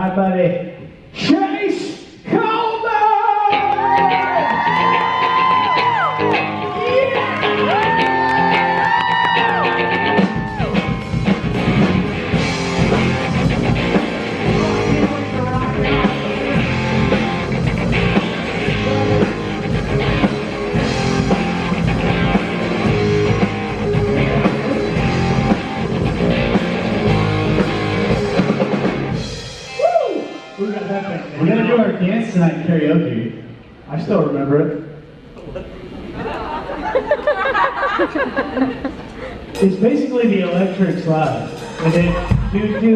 My buddy, Chase Coleman! We're gonna do our dance tonight in karaoke. I still remember it. It's basically the electric slide. And then do do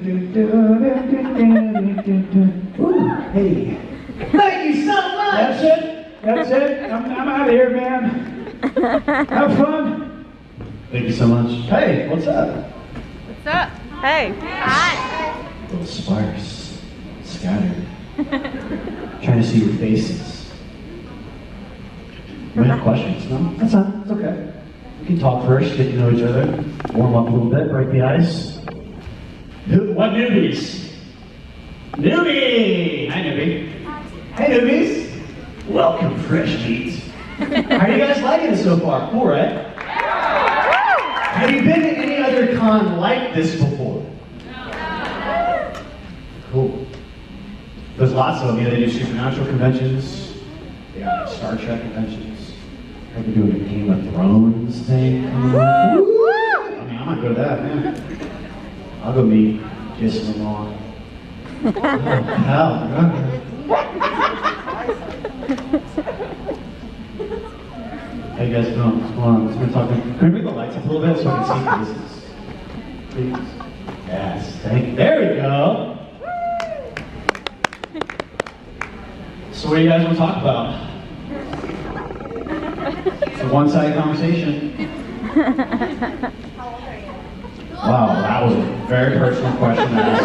do do do do do do. Ooh, hey. Thank you so much. That's it. That's it. I'm out of here, man. Have fun. Thank you so much. Hey, what's up? What's up? Hey. Hi. A little sparse. Scattered. Trying to see your faces. You have questions? No? That's fine. It's okay. We can talk first, get to know each other, warm up a little bit, break the ice. What newbies? Newbie! Hi, newbie. Hey, newbies. Welcome, fresh meat. How are you guys liking it so far? Cool, right? Have you been to any other con like this before? Cool. There's lots of them. They do supernatural conventions. They got Star Trek conventions. They're doing a Game of Thrones thing. I mean, I might go to that, man. I'll go meet Jason Momoa. Oh, hell. How you guys doing? What's going on? Can we bring the lights up a little bit so I can see faces? Please. Yes, thank you. There we go. So what do you guys want to talk about? It's a one-sided conversation. Wow, that was a very personal question to ask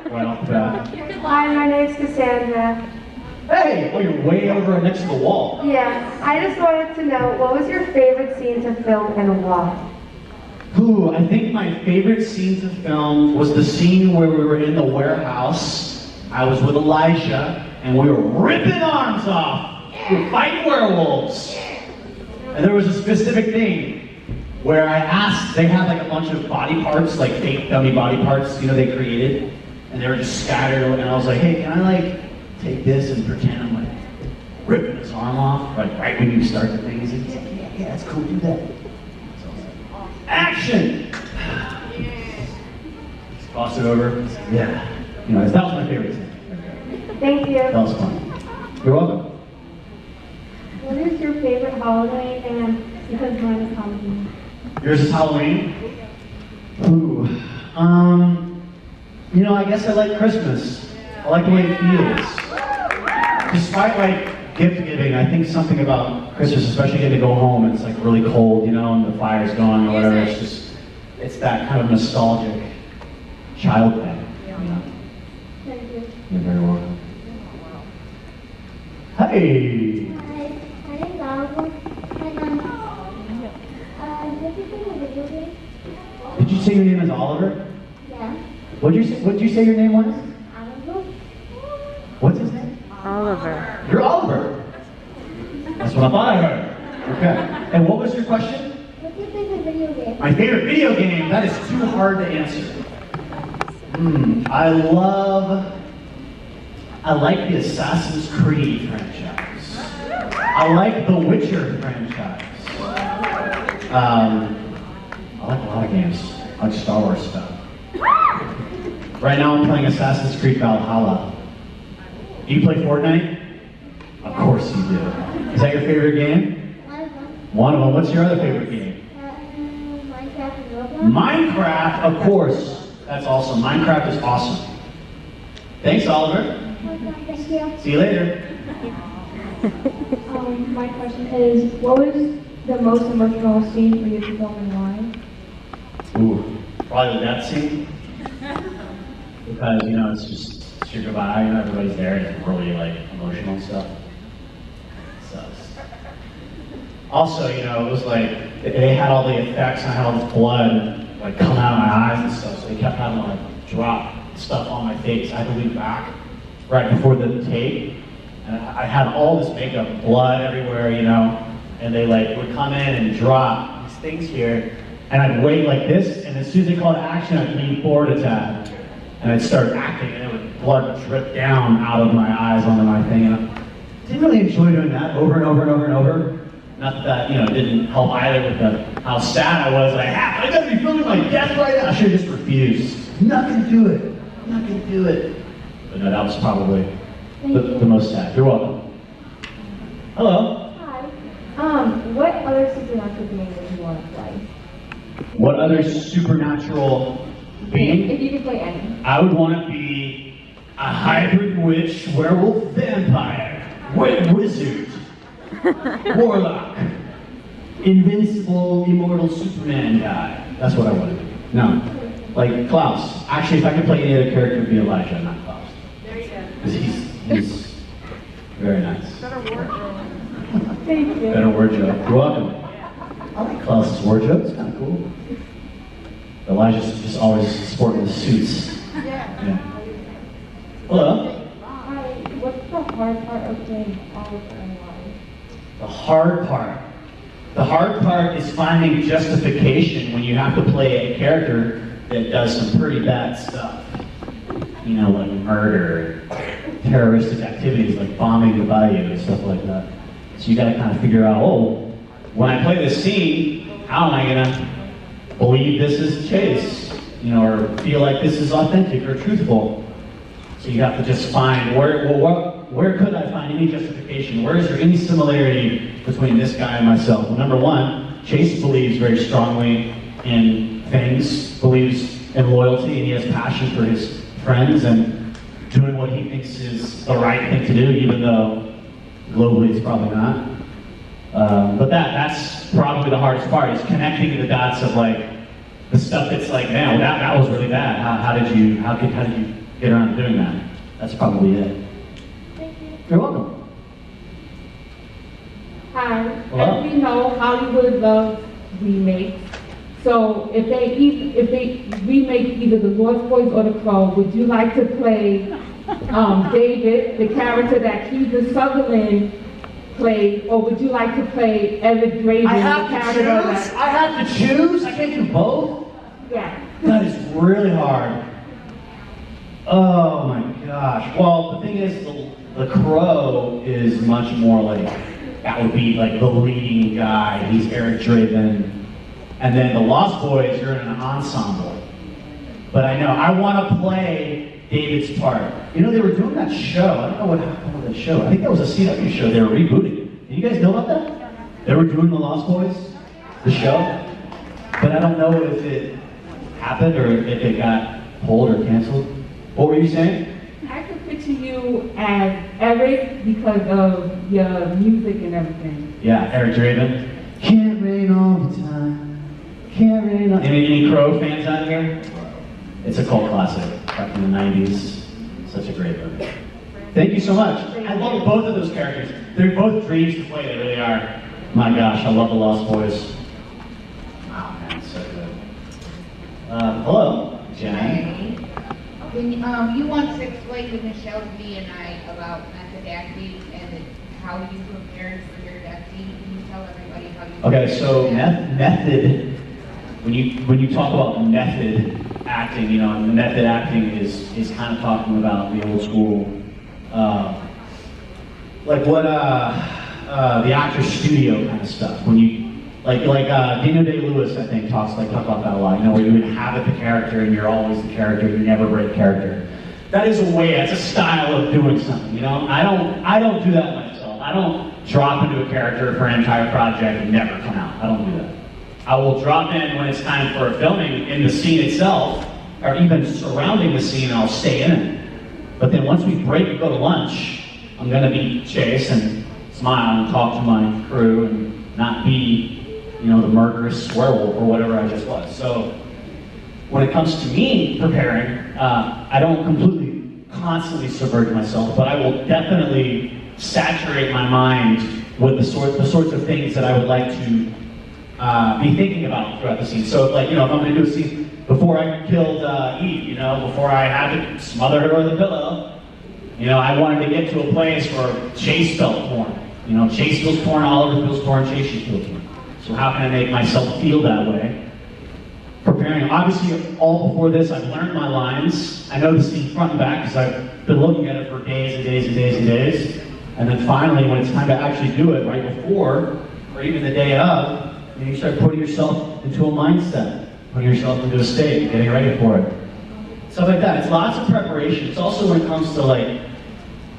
right off the bat. Hi, my name's Cassandra. Hey! Oh, you're way over next to the wall. Yeah, I just wanted to know, what was your favorite scene to film and why? Ooh, I think my favorite scene to film was the scene where we were in the warehouse. I was with Elijah, and we were ripping arms off. We were fighting werewolves. And there was a specific thing where I asked, they had like a bunch of body parts, like fake dummy body parts, they created. And they were just scattered, and I was like, hey, can I like take this and pretend I'm like ripping his arm off? Like right when you start the thing, he's like, yeah, that's cool, do that. So I was like, action! Just cross it over. Yeah. Anyways, that was my favorite thing. Thank you. That was fun. You're welcome. What is your favorite holiday and because mine is Halloween? Yours is Halloween? Ooh. I guess I like Christmas. I like the way it feels. Despite like gift giving, I think something about Christmas, especially getting to go home, and it's like really cold, and the fire's going or whatever. It's that kind of nostalgic child thing. Thank you. You're very welcome. Hey! Hi, my name is Oliver. Did you play a video game? Did you say your name is Oliver? Yeah. What'd you say your name was? Oliver? What's his name? Oliver. You're Oliver. That's what I thought I heard. Okay. And what was your question? What's your favorite video game? My favorite video game? That is too hard to answer. I like the Assassin's Creed franchise. I like the Witcher franchise. I like a lot of games. I like Star Wars stuff. Right now I'm playing Assassin's Creed Valhalla. Do you play Fortnite? Of course you do. Is that your favorite game? One of them. One of them. What's your other favorite game? Minecraft and Roblox. Minecraft, of course. That's awesome. Minecraft is awesome. Thanks, Oliver. Thank you. See you later. My question is, what was the most emotional scene for you to film and why? Ooh, probably that scene. Because, it's just your goodbye, everybody's there, and it's really, emotional stuff. So, also, it was like, they had all the effects, and I had all this blood, coming out of my eyes and stuff, so they kept having to, drop stuff on my face. I had to lean back right before the take, and I had all this makeup, blood everywhere, you know, and they like would come in and drop these things here, and I'd wait like this, and as soon as they called action, I'd lean forward a tad, and I'd start acting, and it would blood would drip down out of my eyes onto my thing, and I didn't really enjoy doing that over and over and over and over. Not that, you know, it didn't help either with how sad I was. Like, I gotta be filming my death right now. I should have just refused. I'm not gonna do it. I'm not gonna do it. But no, that was probably the most sad. You're welcome. Hello. Hi. What other supernatural being would you want to play? What other supernatural being? If you could play any. I would want to be a hybrid witch, werewolf, vampire, wizard, warlock, invincible, immortal Superman guy. That's what I want to be. No, like Klaus. Actually, if I could play any other character, it'd be Elijah, not Klaus. There you go. Because he's very nice. Better wardrobe. Thank you. Better word joke. You're welcome. I like Klaus's word joke. It's kind of cool. Elijah's just always sporting the suits. Yeah. Hello. Hi. What's the hard part of playing Oliver and why? The hard part. The hard part is finding justification when you have to play a character that does some pretty bad stuff. You know, like murder, terroristic activities like bombing the bayou and stuff like that. So you gotta kind of figure out, oh, when I play this scene, how am I gonna believe this is Chase? You know, or feel like this is authentic or truthful. So you have to just find where could I find any justification? Where is there any similarity between this guy and myself? Well, number one, Chase believes very strongly in things, believes in loyalty, and he has passion for his friends and doing what he thinks is the right thing to do, even though globally it's probably not. But that's probably the hardest part, is connecting the dots of like the stuff that's like, man, well, that was really bad. How did you get around to doing that? That's probably it. Thank you. You're welcome. Hi. Hello? As we know, Hollywood loves remakes. So if they remake either The Lost Boys or The Crow, would you like to play David, the character that Keith Sutherland played, or would you like to play Eric Draven, I the have to character choose. that? I have to choose. I can't do both. Yeah. That is really hard. Oh my gosh. Well, the thing is, the Crow is much more like, that would be like the leading guy. He's Eric Draven. And then the Lost Boys, you're in an ensemble. But I know, I want to play David's part. You know, they were doing that show. I don't know what happened with that show. I think that was a CW show they were rebooting. Did you guys know about that? They were doing the Lost Boys, the show. But I don't know if it happened or if it got pulled or canceled. What were you saying? I could picture you as Eric because of your music and everything. Yeah, Eric Draven. Can't rain all the time. Can't rain all... Any Crow fans out here? It's a cult classic, back in the 90s. Such a great movie. Thank you so much. I love both of those characters. They're both dreams to play, they really are. My gosh, I love the Lost Boys. Wow, man, it's so good. Hello, Jenny. When you once explained to Michelle, V, and I about method acting and how you prepared for your death scene, can you tell everybody how you Okay, so prepared for that? method, when you talk about method acting, you know, and method acting is kind of talking about the old school, like what the actor's studio kind of stuff. When you like Daniel Day-Lewis, I think talk about that a lot. You know, where you inhabit the character and you're always the character. You never break character. That is a way. That's a style of doing something. You know, I don't do that myself. I don't drop into a character for an entire project and never come out. I don't do that. I will drop in when it's time for filming in the scene itself, or even surrounding the scene, and I'll stay in it. But then once we break and go to lunch, I'm gonna be Chase and smile and talk to my crew and not be, you know, the murderous werewolf or whatever I just was. So when it comes to me preparing, I don't completely constantly subvert myself, but I will definitely saturate my mind with the sorts of things that I would like to be thinking about throughout the scene. So, like, you know, if I'm going to do a scene, before I killed Eve, you know, before I had to smother her with a pillow, you know, I wanted to get to a place where Chase felt torn. You know, Chase feels torn, Oliver feels torn, Chase feels torn. So how can I make myself feel that way? Preparing, obviously, all before this, I've learned my lines. I know the scene front and back because I've been looking at it for days and days and days and days. And then finally, when it's time to actually do it, right before, or even the day of, you start putting yourself into a mindset, putting yourself into a state, getting ready for it. Stuff like that. It's lots of preparation. It's also when it comes to like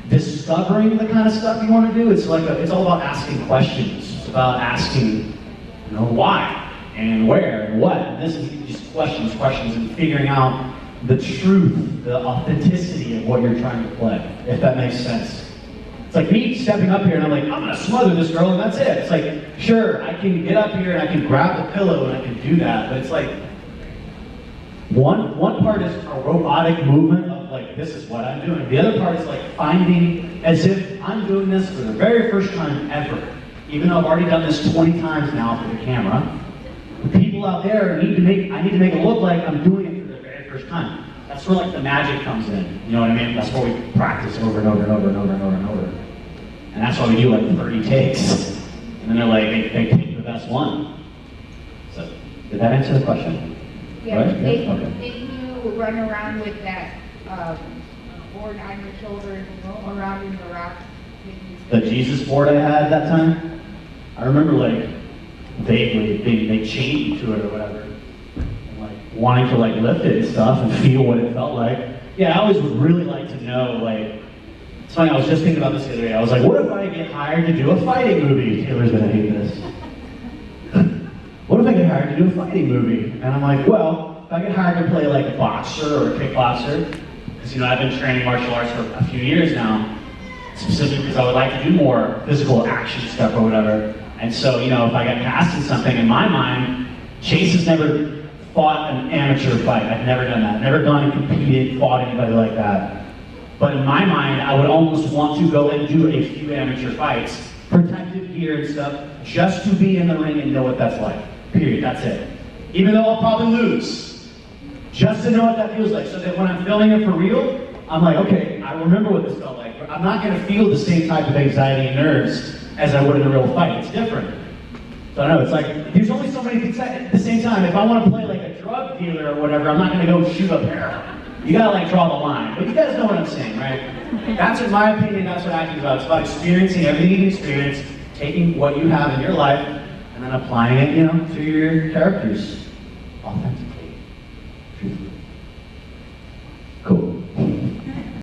discovering the kind of stuff you want to do. It's like it's all about asking questions. It's about asking, you know, why and where and what. And this is just questions, and figuring out the truth, the authenticity of what you're trying to play. If that makes sense. It's like me stepping up here and I'm like, I'm gonna smother this girl and that's it. It's like, sure, I can get up here and I can grab the pillow and I can do that, but it's like, one part is a robotic movement of like, this is what I'm doing. The other part is like finding as if I'm doing this for the very first time ever. Even though I've already done this 20 times now for the camera, the people out there I need to make it look like I'm doing it for the very first time. That's where like the magic comes in. You know what I mean? That's where we practice over and over and over and over and over and over. And that's why we do like 30 takes. And then they're like, they pick the best one. So, did that answer the question? Yeah, right? Didn't you run around with that board on your shoulder and roll around in the rock? The Jesus board I had that time? I remember like vaguely they chained me to it or whatever. And like wanting to like lift it and stuff and feel what it felt like. Yeah, I always would really like to know like, it's funny, I was just thinking about this the other day. I was like, what if I get hired to do a fighting movie? Taylor's gonna hate this. What if I get hired to do a fighting movie? And I'm like, well, if I get hired to play like a boxer or a kickboxer, because you know, I've been training martial arts for a few years now, specifically because I would like to do more physical action stuff or whatever. And so, you know, if I get cast in something, in my mind, Chase has never fought an amateur fight. I've never done that. I've never gone and competed, fought anybody like that. But in my mind, I would almost want to go and do a few amateur fights, protective gear and stuff, just to be in the ring and know what that's like. Period. That's it. Even though I'll probably lose, just to know what that feels like, so that when I'm filming it for real, I'm like, okay, I remember what this felt like. I'm not going to feel the same type of anxiety and nerves as I would in a real fight. It's different. So I know, it's like, there's only so many things at the same time. If I want to play like a drug dealer or whatever, I'm not going to go shoot up heroin. You gotta like draw the line. But you guys know what I'm saying, right? That's in my opinion, that's what acting is about. It's about experiencing everything you can experience, taking what you have in your life, and then applying it, you know, to your characters. Authentic.